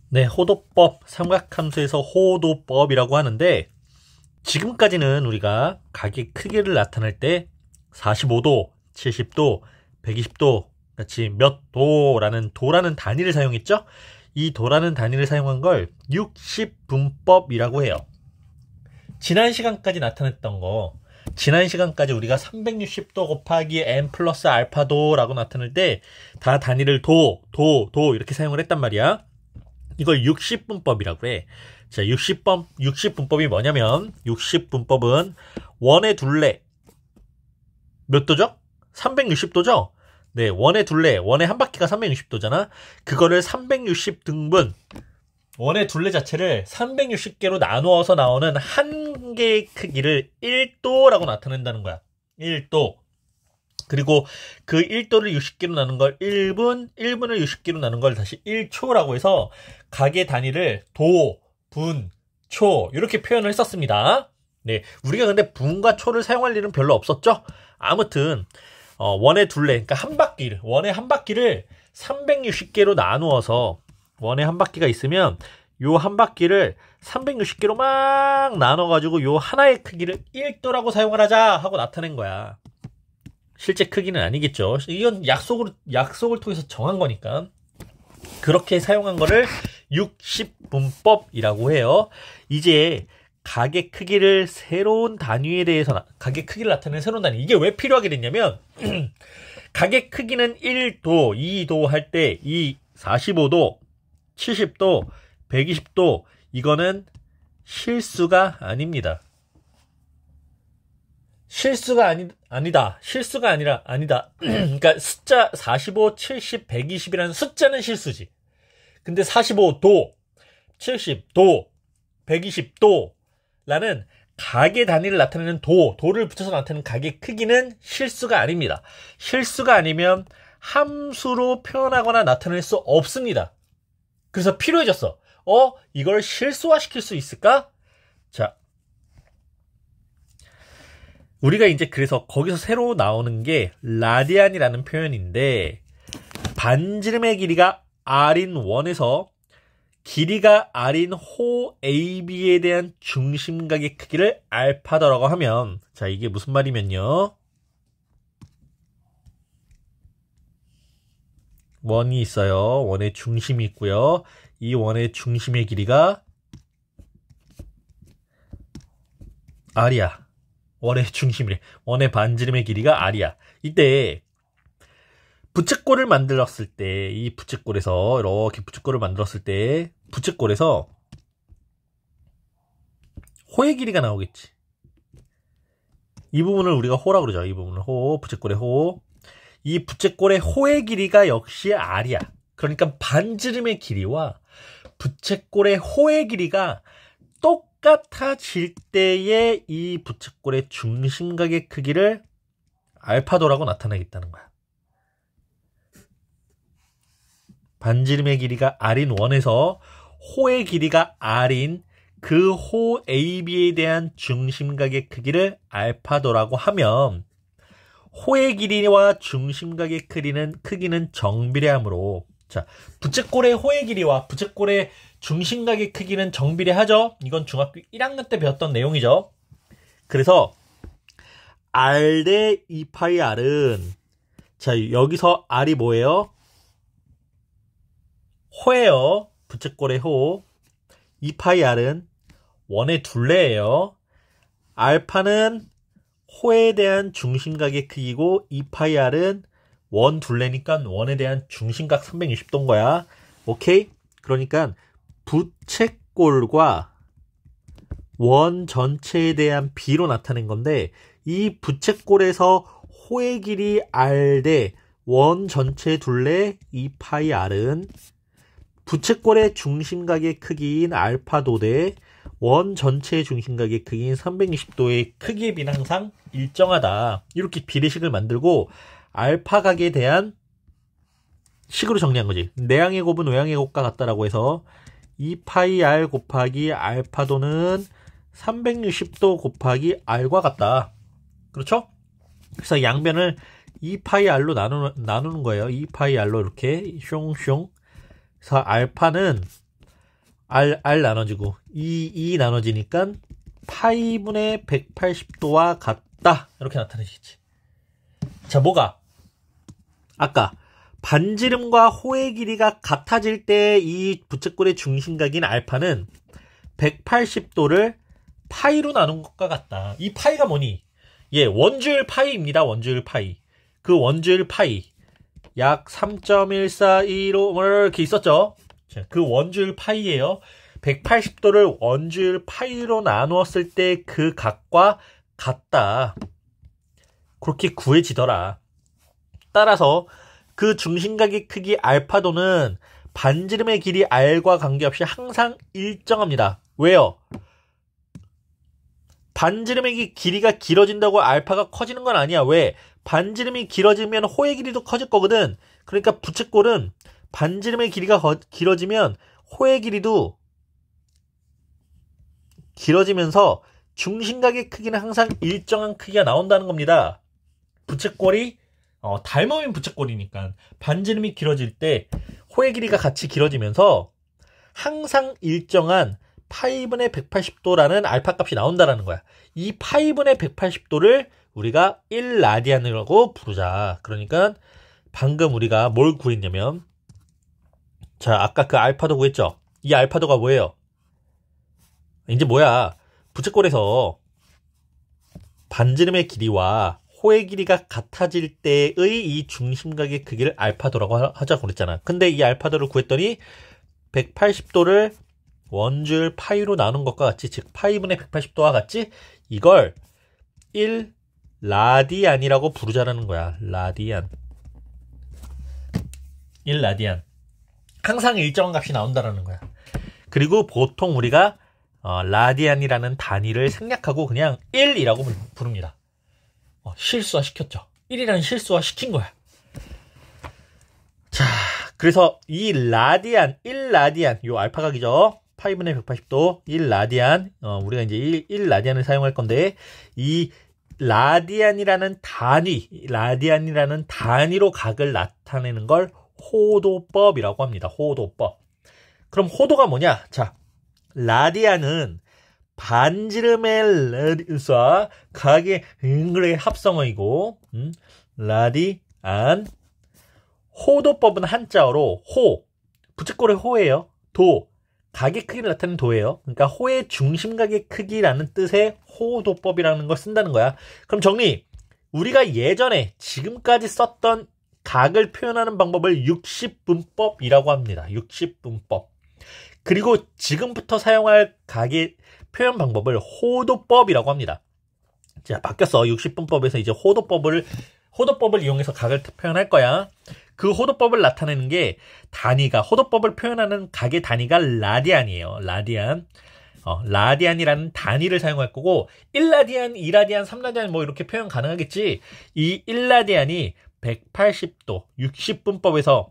네, 호도법, 삼각함수에서 호도법이라고 하는데 지금까지는 우리가 가게 크기를 나타낼 때 45도, 70도, 120도 같이 몇 도라는 단위를 사용했죠? 이 도라는 단위를 사용한 걸 60분법이라고 해요. 지난 시간까지 나타냈던 거, 지난 시간까지 우리가 360도 곱하기 n 플러스 알파도라고 나타낼 때 다 단위를 도 이렇게 사용을 했단 말이야. 이걸 60분법이라고 해. 자, 60분법이 뭐냐면 60분법은 원의 둘레 몇 도죠? 360도죠? 네, 원의 둘레, 원의 한 바퀴가 360도잖아. 그거를 360등분, 원의 둘레 자체를 360개로 나누어서 나오는 한 개의 크기를 1도라고 나타낸다는 거야. 1도. 그리고 그 1도를 60개로 나눈 걸 1분, 1분을 60개로 나눈 걸 다시 1초라고 해서 가게 단위를 도, 분, 초 이렇게 표현을 했었습니다. 네, 우리가 근데 분과 초를 사용할 일은 별로 없었죠? 아무튼 원의 둘레, 그러니까 원의 한 바퀴를 360개로 나누어서 원의 한 바퀴가 있으면 요 한 바퀴를 360개로 막 나눠가지고 요 하나의 크기를 1도라고 사용을 하자 하고 나타낸 거야. 실제 크기는 아니겠죠. 이건 약속을 통해서 정한 거니까. 그렇게 사용한 거를 60분법이라고 해요. 이제 가게 크기를 새로운 단위에 대해서 가게 크기를 나타내는 새로운 단위. 이게 왜 필요하게 됐냐면 가게 크기는 1도, 2도 할 때 이 45도, 70도, 120도 이거는 실수가 아닙니다. 실수가 아니다. 그러니까 숫자 45, 70, 120이라는 숫자는 실수지. 근데 45도, 70도, 120도라는 가게 단위를 나타내는 도를 붙여서 나타내는 가게 크기는 실수가 아닙니다. 실수가 아니면 함수로 표현하거나 나타낼 수 없습니다. 그래서 필요해졌어. 이걸 실수화시킬 수 있을까? 자, 우리가 이제 그래서 거기서 새로 나오는 게 라디안이라는 표현인데 반지름의 길이가 r인 원에서 길이가 r인 호 AB에 대한 중심각의 크기를 알파더라고 하면 자, 이게 무슨 말이면요. 원이 있어요. 원의 중심이 있고요. 이 원의 중심의 길이가 r이야. 원의 중심이래. 원의 반지름의 길이가 r이야. 이때 부채꼴을 만들었을 때 이 부채꼴에서 이렇게 부채꼴을 만들었을 때 부채꼴에서 호의 길이가 나오겠지. 이 부분을 우리가 호라고 그러죠. 이 부분을 호, 부채꼴의 호. 이 부채꼴의 호의 길이가 역시 r이야. 그러니까 반지름의 길이와 부채꼴의 호의 길이가 똑같아질 때에 이 부채꼴의 중심각의 크기를 알파도라고 나타내겠다는 거야. 반지름의 길이가 r인 원에서 호의 길이가 r인 그 호 AB에 대한 중심각의 크기를 알파도라고 하면 호의 길이와 중심각의 크기는 정비례하므로 자, 부채꼴의 호의 길이와 부채꼴의 중심각의 크기는 정비례하죠. 이건 중학교 1학년 때 배웠던 내용이죠. 그래서 r 대 2파이 r은 자, 여기서 r이 뭐예요? 호예요. 부채꼴의 호. 2파이 r은 원의 둘레예요. 알파는 호에 대한 중심각의 크기고 2파이 r은 원 둘레니까 원에 대한 중심각 360도인 거야. 오케이? 그러니까 부채꼴과 원 전체에 대한 비로 나타낸 건데 이 부채꼴에서 호의 길이 r 대 원 전체 둘레 2파이 r은 부채꼴의 중심각의 크기인 알파도 대 원 전체의 중심각의 크기인 360도의 크기의 비는 항상 일정하다. 이렇게 비례식을 만들고 알파각에 대한 식으로 정리한 거지. 내항의 곱은 외항의 곱과 같다라고 해서 2파이 r 곱하기 알파도는 360도 곱하기 r과 같다. 그렇죠? 그래서 양변을 2파이 r로 나누는 거예요. 2파이 r로 이렇게 슝슝. 그래서 알파는 R 나눠지고 2 나눠지니까 파이분의 180도와 같다. 이렇게 나타내시겠지. 자, 뭐가? 아까 반지름과 호의 길이가 같아질 때 이 부채꼴의 중심각인 알파는 180도를 파이로 나눈 것과 같다. 이 파이가 뭐니? 예, 원주율 파이입니다. 원주율 파이. 그 원주율 파이 약 3.1415 이렇게 있었죠. 자, 그 원주율 파이예요. 180도를 원주율 파이로 나누었을 때 그 각과 같다. 그렇게 구해지더라. 따라서 그 중심각의 크기 알파도는 반지름의 길이 r과 관계없이 항상 일정합니다. 왜요? 반지름의 길이가 길어진다고 알파가 커지는 건 아니야. 왜? 반지름이 길어지면 호의 길이도 커질 거거든. 그러니까 부채꼴은 반지름의 길이가 길어지면 호의 길이도 길어지면서 중심각의 크기는 항상 일정한 크기가 나온다는 겁니다. 부채꼴이 닮으면 부채꼴이니까 반지름이 길어질 때 호의 길이가 같이 길어지면서 항상 일정한 파이분의 180도라는 알파 값이 나온다는 거야. 이 파이분의 180도를 우리가 1라디안이라고 부르자. 그러니까 방금 우리가 뭘 구했냐면, 자, 아까 그 알파도 구했죠? 이 알파도가 뭐예요? 이제 뭐야? 부채꼴에서 반지름의 길이와 호의 길이가 같아질 때의 이 중심각의 크기를 알파도라고 하자고 그랬잖아. 근데 이 알파도를 구했더니 180도를 원주율 파이로 나눈 것과 같이, 즉 파이분의 180도와 같이 이걸 1라디안이라고 부르자라는 거야. 라디안. 1라디안. 항상 일정한 값이 나온다라는 거야. 그리고 보통 우리가 라디안이라는 단위를 생략하고 그냥 1이라고 부릅니다. 실수화 시켰죠. 1이라는 실수화 시킨 거야. 자, 그래서 이 라디안, 1라디안, 요 알파각이죠. 파이분의 180도, 1라디안, 우리가 이제 1라디안을 사용할 건데, 이 라디안이라는 단위로 각을 나타내는 걸 호도법이라고 합니다. 호도법. 그럼 호도가 뭐냐? 자, 라디안은 반지름의 라디안과 각의 의 합성어이고, 라디안. 호도법은 한자어로 호, 부채꼴의 호예요. 도, 각의 크기를 나타내는 도예요. 그러니까 호의 중심각의 크기라는 뜻의 호도법이라는 걸 쓴다는 거야. 그럼 정리. 우리가 예전에 지금까지 썼던 각을 표현하는 방법을 60분법이라고 합니다. 60분법. 그리고 지금부터 사용할 각의 표현 방법을 호도법이라고 합니다. 자, 바뀌었어. 60분법에서 이제 호도법을 이용해서 각을 표현할 거야. 그 호도법을 나타내는 게 호도법을 표현하는 각의 단위가 라디안이에요. 라디안. 라디안이라는 단위를 사용할 거고, 1라디안, 2라디안, 3라디안 뭐 이렇게 표현 가능하겠지. 이 1라디안이 180도, 60분법에서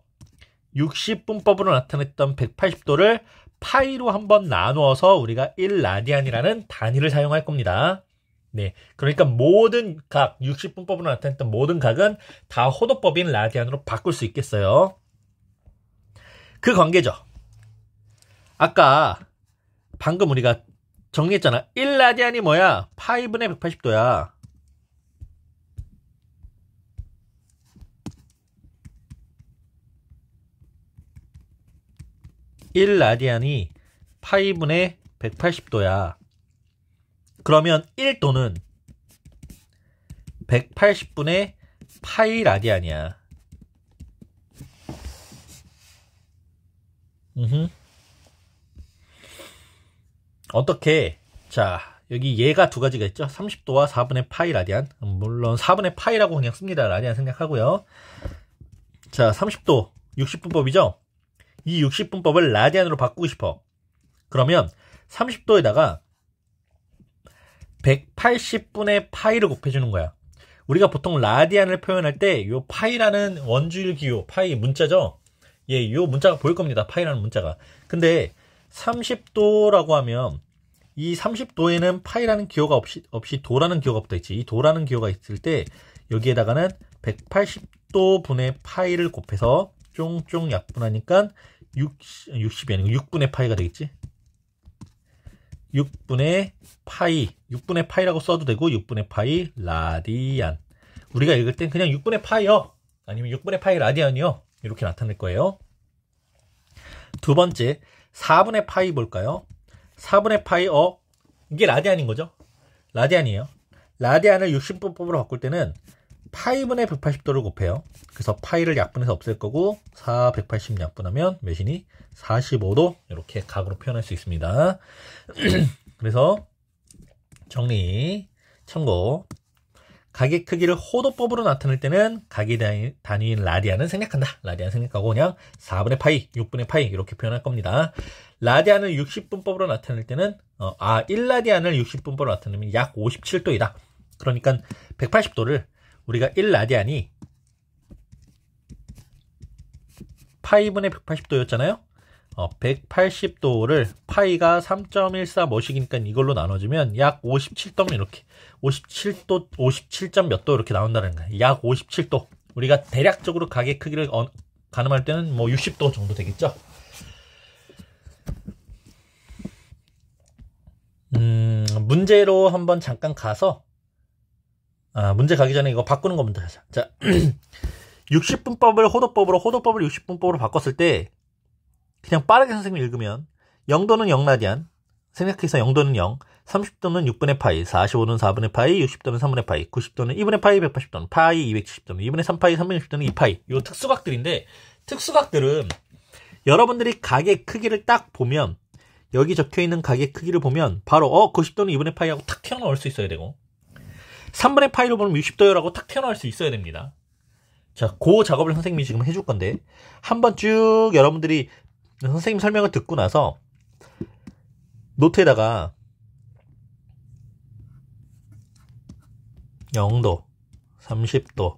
60분법으로 나타냈던 180도를 파이로 한번 나누어서 우리가 1라디안이라는 단위를 사용할 겁니다. 네, 그러니까 모든 각, 60분법으로 나타냈던 모든 각은 다 호도법인 라디안으로 바꿀 수 있겠어요. 그 관계죠. 아까 방금 우리가 정리했잖아. 1라디안이 뭐야? 파이분의 180도야. (1라디안이) 파이분의 180도야. 그러면 1도는 180분의 파이 라디안이야. 어떻게? 자, 여기 얘가 두 가지가 있죠. 30도와 4분의 파이 라디안. 물론 4분의 파이라고 그냥 씁니다. 라디안 생략하고요. 자, 30도 60분법이죠. 이 60분법을 라디안으로 바꾸고 싶어. 그러면 30도에다가 180분의 파이를 곱해주는 거야. 우리가 보통 라디안을 표현할 때 요 파이라는 원주율 기호, 파이 문자죠. 예, 요 문자가 보일 겁니다. 파이라는 문자가. 근데 30도라고 하면 이 30도에는 파이라는 기호가 없이 도라는 기호가 붙어있지. 이 도라는 기호가 있을 때 여기에다가는 180도 분의 파이를 곱해서 쫑쫑 약분하니까 60이 아니고 6분의 파이가 되겠지. 6분의 파이, 6분의 파이라고 써도 되고 6분의 파이 라디안. 우리가 읽을 땐 그냥 6분의 파이요, 아니면 6분의 파이 라디안이요, 이렇게 나타낼 거예요. 두 번째, 4분의 파이 볼까요? 4분의 파이, 이게 라디안인 거죠? 라디안이에요. 라디안을 60분법으로 바꿀 때는 파이분의 180도를 곱해요. 그래서 파이를 약분해서 없앨 거고 4, 180 약분하면 몇이니? 45도. 이렇게 각으로 표현할 수 있습니다. 그래서 정리, 참고. 각의 크기를 호도법으로 나타낼 때는 각의 단위인 라디안은 생략한다. 라디안 생략하고 그냥 4분의 파이, 6분의 파이 이렇게 표현할 겁니다. 라디안을 60분법으로 나타낼 때는 1라디안을 60분법으로 나타내면 약 57도이다. 그러니까 180도를 우리가 1라디안이 파이분의 180도였잖아요. 180도를 파이가 3.14 뭐씩이니까 이걸로 나눠주면 약 57도면 이렇게 57도, 57점 몇 도 이렇게 나온다는 거예요. 약 57도. 우리가 대략적으로 각의 크기를 가늠할 때는 뭐 60도 정도 되겠죠. 문제로 한번 잠깐 가서 문제 가기 전에 이거 바꾸는 거 먼저 하자. 자, 60분법을 호도법으로 60분법으로 바꿨을 때 그냥 빠르게 선생님 읽으면 0도는 0라디안 생략해서 0도는 0, 30도는 6분의 파이, 45도는 4분의 파이, 60도는 3분의 파이, 90도는 2분의 파이, 180도는 파이, 270도는 2분의 3파이, 360도는 2파이. 이 특수각들인데, 특수각들은 여러분들이 각의 크기를 딱 보면, 여기 적혀있는 각의 크기를 보면 바로 90도는 2분의 파이하고 탁 튀어나올 수 있어야 되고 3분의 파이로 보면 60도라고 탁 튀어나올 수 있어야 됩니다. 자, 그 작업을 선생님이 지금 해줄 건데 한번 쭉 여러분들이 선생님 설명을 듣고 나서 노트에다가 0도, 30도,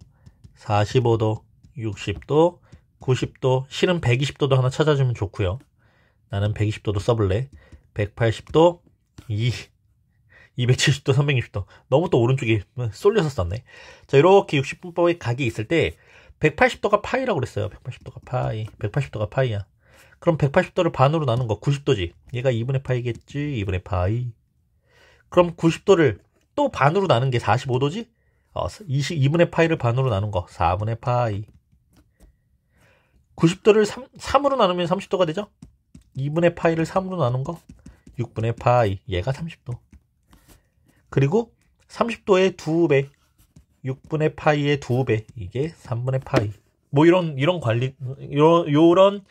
45도, 60도, 90도, 실은 120도도 하나 찾아주면 좋고요. 나는 120도도 써볼래. 180도, 270도, 360도. 너무 또 오른쪽에 쏠려서 썼네. 자, 이렇게 60분법의 각이 있을 때 180도가 파이라고 그랬어요. 180도가 파이. 180도가 파이야. 그럼 180도를 반으로 나눈 거 90도지. 얘가 2분의 파이겠지. 2분의 파이. 그럼 90도를 또 반으로 나눈 게 45도지? 2분의 파이를 반으로 나눈 거 4분의 파이. 90도를 3으로 나누면 30도가 되죠? 2분의 파이를 3으로 나눈 거 6분의 파이. 얘가 30도. 그리고 30도의 2배, 6분의 파이의 2배, 이게 3분의 파이. 뭐 이런 관리, 요런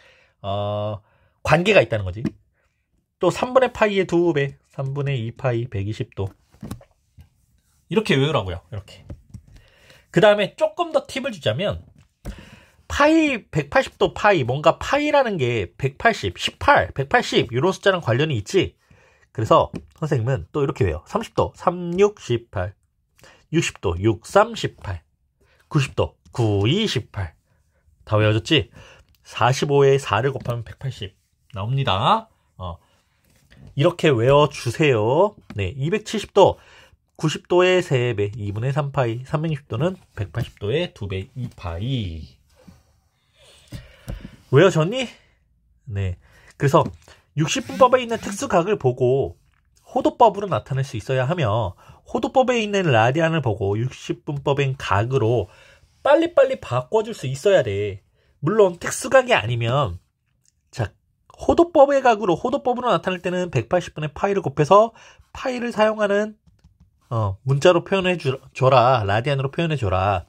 관계가 있다는 거지. 또 3분의 파이의 2배, 3분의 2 파이, 120도. 이렇게 외우라고요. 이렇게. 그 다음에 조금 더 팁을 주자면 파이, 180도 파이, 뭔가 파이라는 게 180, 18, 180 이런 숫자랑 관련이 있지. 그래서 선생님은 또 이렇게 외워. 30도 3, 6, 18, 60도 6, 3, 18, 90도 9, 2, 18. 다 외워졌지? 45에 4를 곱하면 180 나옵니다. 이렇게 외워주세요. 네, 270도 90도의 3배 2분의 3파이, 360도는 180도의 2배 2파이. 외워졌니? 네. 그래서 60분법에 있는 특수각을 보고 호도법으로 나타낼 수 있어야 하며 호도법에 있는 라디안을 보고 60분법인 각으로 빨리빨리 바꿔줄 수 있어야 돼. 물론 특수각이 아니면 자, 호도법의 각으로 호도법으로 나타낼 때는 180분의 파이를 곱해서 파이를 사용하는 문자로 표현해 줘라. 라디안으로 표현해 줘라.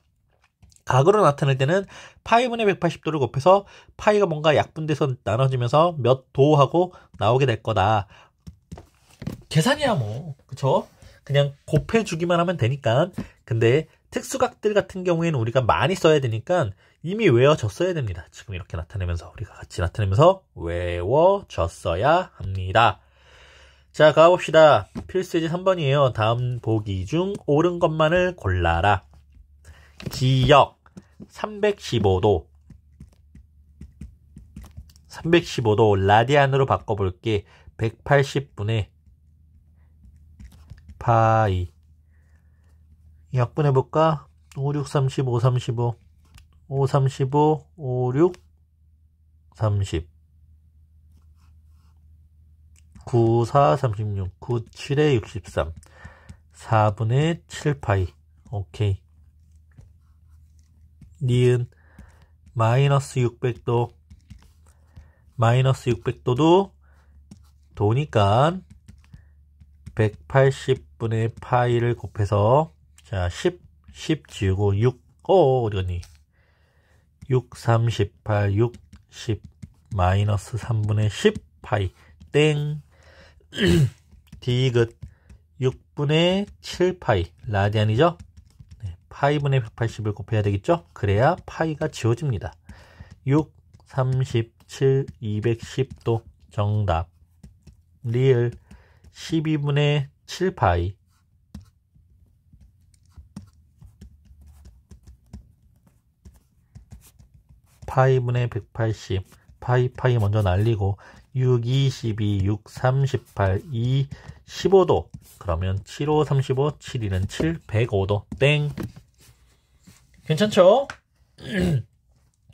각으로 나타낼 때는 파이분의 180도를 곱해서 파이가 뭔가 약분돼서 나눠지면서 몇 도하고 나오게 될 거다. 계산이야 뭐. 그쵸? 그냥 곱해주기만 하면 되니까. 근데 특수각들 같은 경우에는 우리가 많이 써야 되니까 이미 외워졌어야 됩니다. 지금 이렇게 나타내면서 우리가 같이 나타내면서 외워졌어야 합니다. 자, 가봅시다. 필수예제 3번이에요. 다음 보기 중 옳은 것만을 골라라. 기역 315도 315도 라디안으로 바꿔볼게. 180분의 파이 약분해볼까? 5, 6, 30, 5, 35 5, 35, 5, 6, 30 9, 4, 36, 9, 7에 63, 4분의 7파이. 오케이. 니은 마이너스 600도. 마이너스 600도도 도니까 180분의 파이를 곱해서, 자, 10 지우고 6, 어디 갔니? 6, 38, 6, 10, 마이너스 3분의 10 파이. 땡. 디귿 6분의 7 파이. 라디안이죠? 네, 파이분의 180을 곱해야 되겠죠? 그래야 파이가 지워집니다. 6, 37, 210도. 정답. 리을 12분의 7파이. 파이분의 180. 파이 먼저 날리고 6, 22, 6, 38, 2, 15도. 그러면 7, 5, 35, 7, 2는 7, 105도. 땡. 괜찮죠?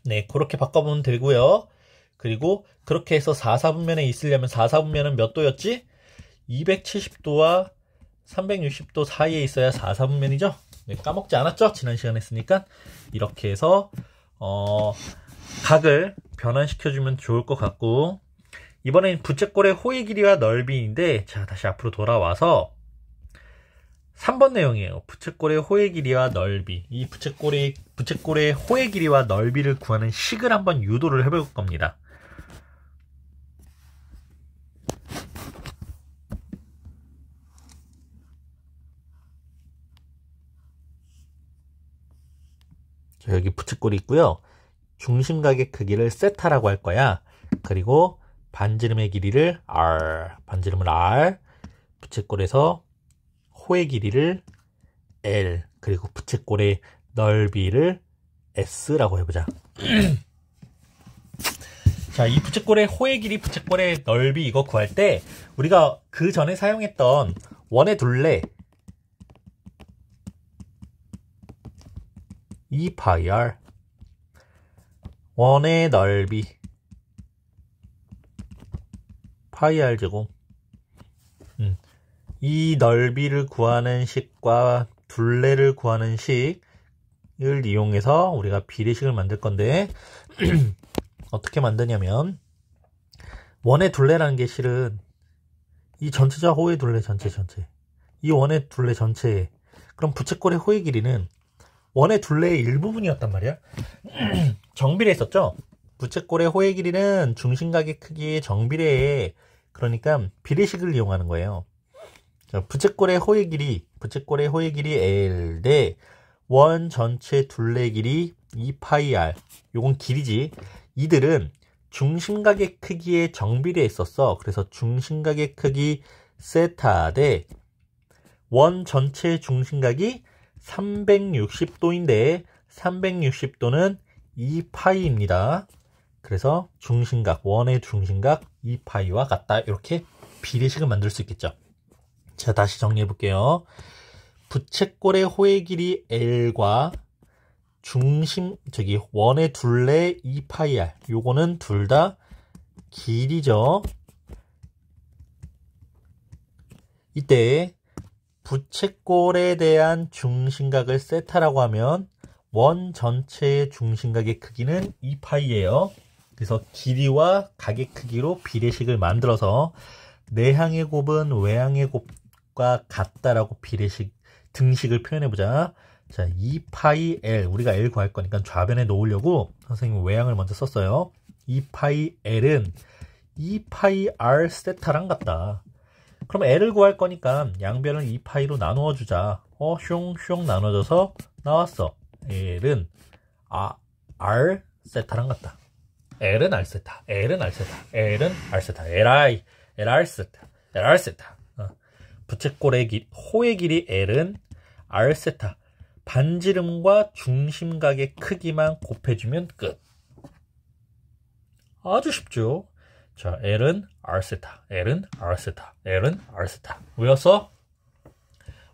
네, 그렇게 바꿔보면 되고요. 그리고 그렇게 해서 4, 4분면에 있으려면 4, 4분면은 몇 도였지? 270도와 360도 사이에 있어야 4, 4분면이죠? 네, 까먹지 않았죠? 지난 시간에 했으니까. 이렇게 해서 각을 변환시켜주면 좋을 것 같고, 이번엔 부채꼴의 호의 길이와 넓이인데, 자, 다시 앞으로 돌아와서 3번 내용이에요. 부채꼴의 호의 길이와 넓이. 이 부채꼴의 호의 길이와 넓이를 구하는 식을 한번 유도를 해볼 겁니다. 자, 여기 부채꼴이 있고요. 중심각의 크기를 세타라고 할 거야. 그리고 반지름의 길이를 R, 반지름을 R, 부채꼴에서 호의 길이를 L, 그리고 부채꼴의 넓이를 S라고 해보자. 자, 이 부채꼴의 호의 길이, 부채꼴의 넓이 이거 구할 때 우리가 그 전에 사용했던 원의 둘레 2파이R, 원의 넓이 파이R 제곱. 이 넓이를 구하는 식과 둘레를 구하는 식을 이용해서 우리가 비례식을 만들 건데 어떻게 만드냐면, 원의 둘레라는 게 실은 이 전체죠. 호의 둘레 전체. 이 원의 둘레 전체. 그럼 부채꼴의 호의 길이는 원의 둘레의 일부분이었단 말이야. 정비례했었죠. 부채꼴의 호의 길이는 중심각의 크기의 정비례에, 그러니까 비례식을 이용하는 거예요. 자, 부채꼴의 호의 길이 L 대 원 전체 둘레 길이 2파이R. 요건 길이지. 이들은 중심각의 크기의 정비례했었어. 그래서 중심각의 크기 세타 대 원 전체 중심각이 360도인데 360도는 2파이입니다. 그래서 중심각, 원의 중심각 2파이와 같다. 이렇게 비례식을 만들 수 있겠죠. 자, 다시 정리해 볼게요. 부채꼴의 호의 길이 L과 원의 둘레 2파이R. 요거는 둘 다 길이죠. 이때 부채꼴에 대한 중심각을 세타라고 하면 원 전체의 중심각의 크기는 2파이예요. 그래서 길이와 각의 크기로 비례식을 만들어서 내항의 곱은 외항의 곱과 같다라고 비례식 등식을 표현해보자. 자, 2파이 L, 우리가 L 구할 거니까 좌변에 놓으려고 선생님 외항을 먼저 썼어요. 2파이 L은 2파이 R 세타랑 같다. 그럼 L을 구할 거니까 양변을 2파이로 나누어 주자. 슝 나눠져서 나왔어. L은 R 세타랑 같다. L은 R 세타, L은 R 세타, L은 R 세타, LR 세타. 부채꼴의 호의 길이 L은 R 세타. 반지름과 중심각의 크기만 곱해주면 끝. 아주 쉽죠? 자, L은 R 세타, L은 R 세타, L은 R 세타. 외웠어?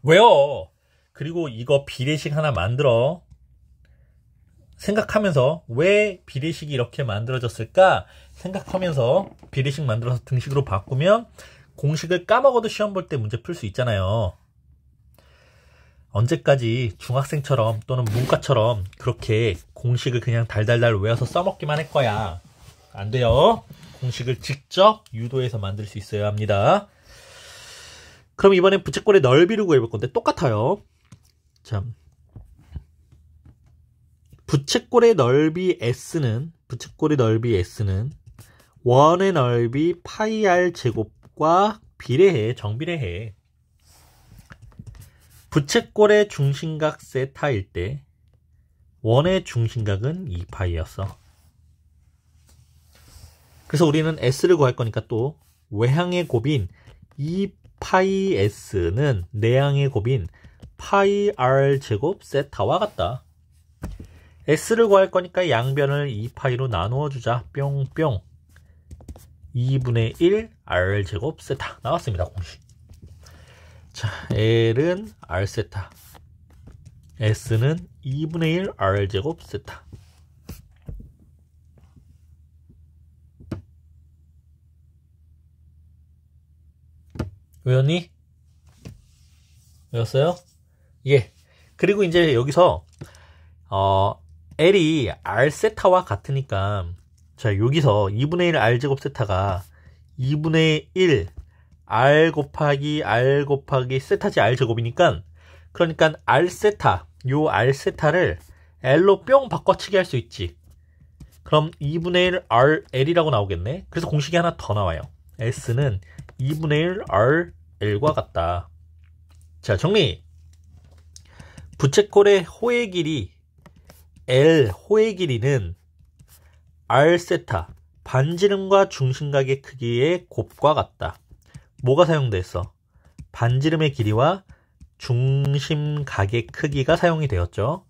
외워! 그리고 이거 비례식 하나 만들어. 생각하면서 왜 비례식이 이렇게 만들어졌을까 생각하면서 비례식 만들어서 등식으로 바꾸면 공식을 까먹어도 시험 볼 때 문제 풀 수 있잖아요. 언제까지 중학생처럼 또는 문과처럼 그렇게 공식을 그냥 달달달 외워서 써먹기만 할 거야. 안 돼요. 공식을 직접 유도해서 만들 수 있어야 합니다. 그럼 이번엔 부채꼴의 넓이를 구해볼 건데 똑같아요. 자, 부채꼴의 넓이 S는 원의 넓이 파이 r 제곱과 비례해, 정비례해. 부채꼴의 중심각 세타일 때 원의 중심각은 2파이였어. 그래서 우리는 S를 구할 거니까 또 외항의 곱인 2파이S는 내항의 곱인 파이 r 제곱 세타와 같다. S를 구할 거니까 양변을 2파이로 나누어 주자. 뿅뿅. 2분의 1 r 제곱 세타 나왔습니다. 공식. 자, L은 r 세타, S는 2분의 1 r 제곱 세타. 외웠니? 외웠어요? 예. 그리고 이제 여기서 L이 r 세타와 같으니까, 자, 여기서 2분의 1 r 제곱 세타가 2분의 1 r 곱하기 세타지 r 제곱이니까, 그러니까 r 세타, 요 r 세타를 l로 뿅 바꿔치기 할 수 있지. 그럼 2분의 1 r l이라고 나오겠네. 그래서 공식이 하나 더 나와요. S는 2분의 1 r l과 같다. 자, 정리. 부채꼴의 호의 길이 L, 호의 길이는 r 세타, 반지름과 중심각의 크기의 곱과 같다. 뭐가 사용됐어? 반지름의 길이와 중심각의 크기가 사용이 되었죠.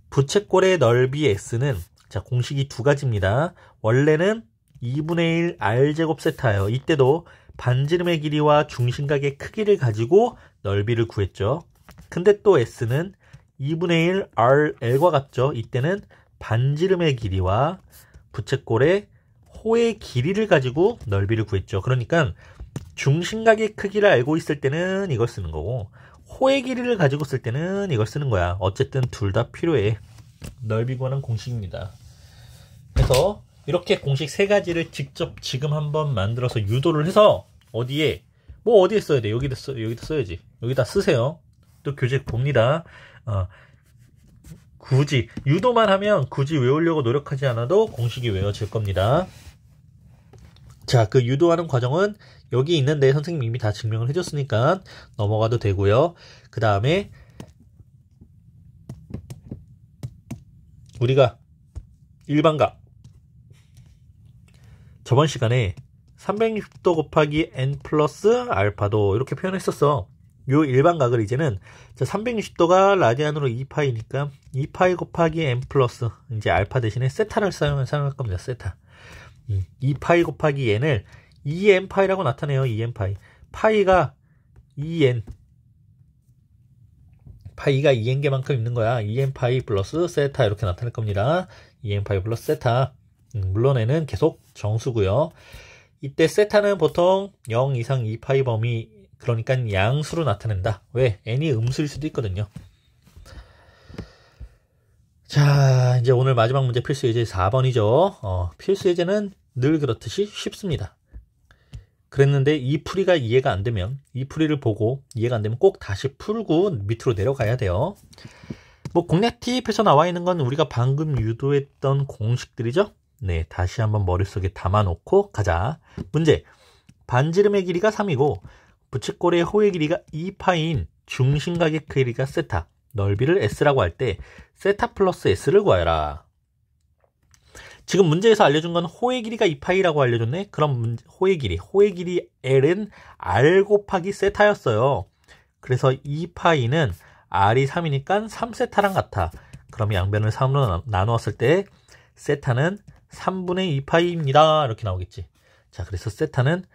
부채꼴의 넓이 S는, 자, 공식이 두 가지입니다. 원래는 2분의 1 r제곱 세타예요. 이때도 반지름의 길이와 중심각의 크기를 가지고 넓이를 구했죠. 근데 또 S는 2분의 1 rl과 같죠. 이때는 반지름의 길이와 부채꼴의 호의 길이를 가지고 넓이를 구했죠. 그러니까 중심각의 크기를 알고 있을 때는 이걸 쓰는 거고, 호의 길이를 가지고 쓸 때는 이걸 쓰는 거야. 어쨌든 둘 다 필요해. 넓이 구하는 공식입니다. 그래서 이렇게 공식 세 가지를 직접 지금 한번 만들어서 유도를 해서 어디에 써야 돼? 여기다 써야지. 여기다 쓰세요. 또 교재 봅니다. 굳이 유도만 하면 굳이 외우려고 노력하지 않아도 공식이 외워질 겁니다. 자, 그 유도하는 과정은 여기 있는데 선생님이 이미 다 증명을 해줬으니까 넘어가도 되고요. 그 다음에 우리가 일반각, 저번 시간에 360도 곱하기 n 플러스 알파도 이렇게 표현했었어. 요 일반각을 이제는 360도가 라디안으로 2파이니까 2파이 곱하기 n 플러스, 이제 알파 대신에 세타를 사용할 겁니다. 세타. 2파이 곱하기 n을 2n파이라고 나타내요. 2n파이. 파이가 2n. 파이가 2n개만큼 있는 거야. 2n파이 플러스 세타 이렇게 나타낼 겁니다. 2n파이 플러스 세타. 물론 n은 계속 정수고요. 이때 세타는 보통 0 이상 2파이 범위, 그러니까 양수로 나타낸다. 왜? n이 음수일 수도 있거든요. 자, 이제 오늘 마지막 문제 필수 예제 4번이죠. 필수 예제는 늘 그렇듯이 쉽습니다. 그랬는데 이 풀이가 이해가 안 되면, 이 풀이를 보고 이해가 안 되면 꼭 다시 풀고 밑으로 내려가야 돼요. 뭐 공략 팁에서 나와 있는 건 우리가 방금 유도했던 공식들이죠. 네, 다시 한번 머릿속에 담아놓고 가자. 문제. 반지름의 길이가 3이고 부채꼴의 호의 길이가 2파인 중심각의 길이가 세타, 넓이를 S라고 할 때 세타 플러스 S를 구하여라. 지금 문제에서 알려준 건 호의 길이가 2파이라고 알려줬네. 그럼 호의 길이 L은 R 곱하기 세타였어요. 그래서 2파이는 R이 3이니까 3세타랑 같아. 그럼 양변을 3으로 나누었을 때 세타는 3분의 2파이입니다. 이렇게 나오겠지. 자, 그래서 세타는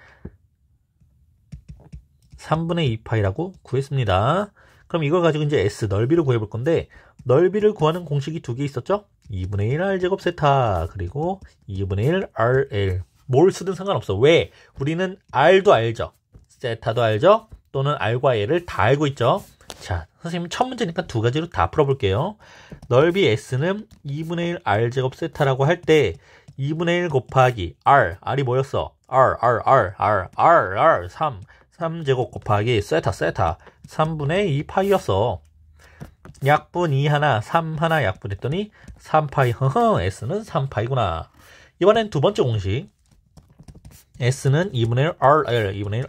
3분의 2파이라고 구했습니다. 그럼 이걸 가지고 이제 S, 넓이를 구해볼 건데, 넓이를 구하는 공식이 두 개 있었죠? 2분의 1 R제곱 세타, 그리고 2분의 1 RL. 뭘 쓰든 상관없어. 왜? 우리는 R도 알죠. 세타도 알죠. 또는 R과 L을 다 알고 있죠. 자, 선생님 첫 문제니까 두 가지로 다 풀어볼게요. 넓이 S는 2분의 1 R제곱 세타라고 할 때 2분의 1 곱하기 R이 뭐였어? R 3제곱 곱하기 세타 3분의 2 파이였어. 약분 2 하나 3 하나 약분했더니 3파이. S는 3파이구나. 이번엔 두 번째 공식. S는 2분의 1 RL 2분의 1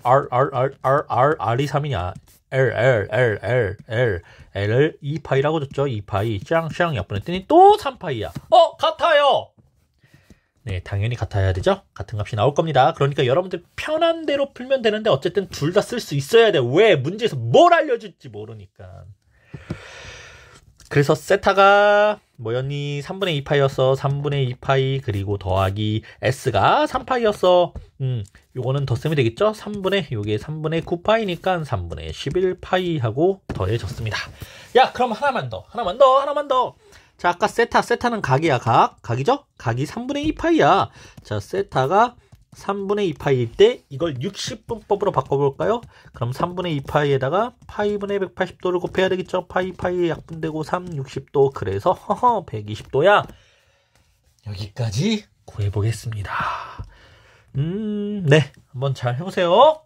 R이 3이냐. L을 2파이라고 줬죠. 2파이 짱짱 약분했더니 또 3파이야. 같아요. 네, 당연히 같아야 되죠. 같은 값이 나올 겁니다. 그러니까 여러분들 편한 대로 풀면 되는데 어쨌든 둘 다 쓸 수 있어야 돼. 왜? 문제에서 뭘 알려줄지 모르니까. 그래서 세타가 뭐였니? 3분의 2파이였어. 3분의 2파이 그리고 더하기 S가 3파이였어. 요거는 덧셈이 되겠죠? 요게 3분의 9파이니까 3분의 11파이 하고 더해졌습니다. 야, 그럼 하나만 더. 자, 아까 세타는 각이야, 각이죠? 각이 3분의 2파이야. 자, 세타가 3분의 2파이일 때 이걸 60분법으로 바꿔볼까요? 그럼 3분의 2파이에다가 파이분의 180도를 곱해야 되겠죠? 파이에 약분되고 60도. 그래서 120도야. 여기까지 구해보겠습니다. 네, 한번 잘 해보세요.